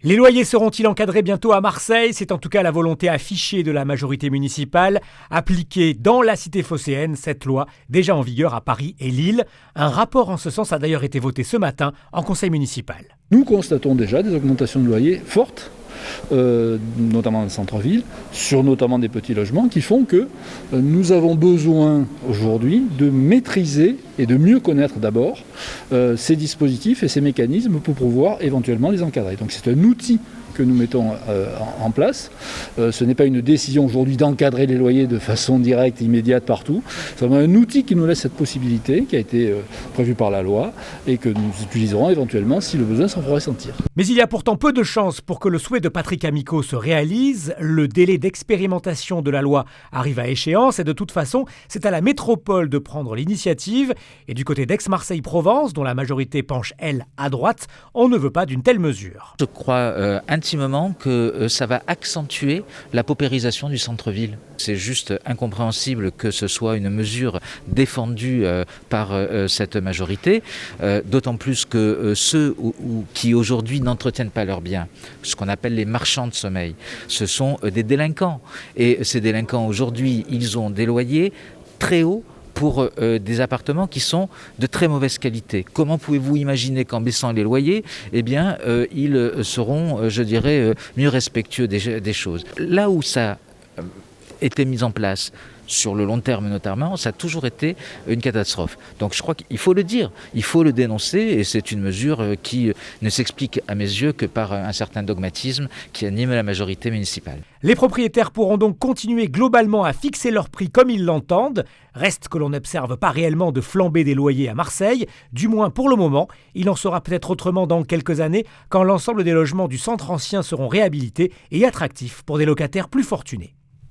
Les loyers seront-ils encadrés bientôt à Marseille? C'est en tout cas la volonté affichée de la majorité municipale, appliquée dans la cité phocéenne, cette loi déjà en vigueur à Paris et Lille. Un rapport en ce sens a d'ailleurs été voté ce matin en conseil municipal. Nous constatons déjà des augmentations de loyers fortes, notamment dans le centre-ville, sur notamment des petits logements, qui font que nous avons besoin aujourd'hui de maîtriser et de mieux connaître d'abord ces dispositifs et ces mécanismes pour pouvoir éventuellement les encadrer. Donc c'est un outil que nous mettons en place. Ce n'est pas une décision aujourd'hui d'encadrer les loyers de façon directe, immédiate partout. C'est un outil qui nous laisse cette possibilité, qui a été prévue par la loi et que nous utiliserons éventuellement si le besoin s'en fera ressentir. Mais il y a pourtant peu de chances pour que le souhait de Patrick Amico se réalise. Le délai d'expérimentation de la loi arrive à échéance et de toute façon, c'est à la métropole de prendre l'initiative. Et du côté d'Aix-Marseille-Provence, dont la majorité penche, elle, à droite, on ne veut pas d'une telle mesure. Je crois intimement que ça va accentuer la paupérisation du centre-ville. C'est juste incompréhensible que ce soit une mesure défendue par cette majorité, d'autant plus que ceux qui aujourd'hui n'entretiennent pas leurs biens, ce qu'on appelle les marchands de sommeil, ce sont des délinquants. Et ces délinquants aujourd'hui, ils ont des loyers très hauts pour des appartements qui sont de très mauvaise qualité. Comment pouvez-vous imaginer qu'en baissant les loyers, ils seront, mieux respectueux des choses? Là où ça était mis en place, sur le long terme notamment, ça a toujours été une catastrophe. Donc je crois qu'il faut le dire, il faut le dénoncer, et c'est une mesure qui ne s'explique à mes yeux que par un certain dogmatisme qui anime la majorité municipale. Les propriétaires pourront donc continuer globalement à fixer leurs prix comme ils l'entendent. Reste que l'on n'observe pas réellement de flambée des loyers à Marseille, du moins pour le moment. Il en sera peut-être autrement dans quelques années, quand l'ensemble des logements du centre ancien seront réhabilités et attractifs pour des locataires plus fortunés.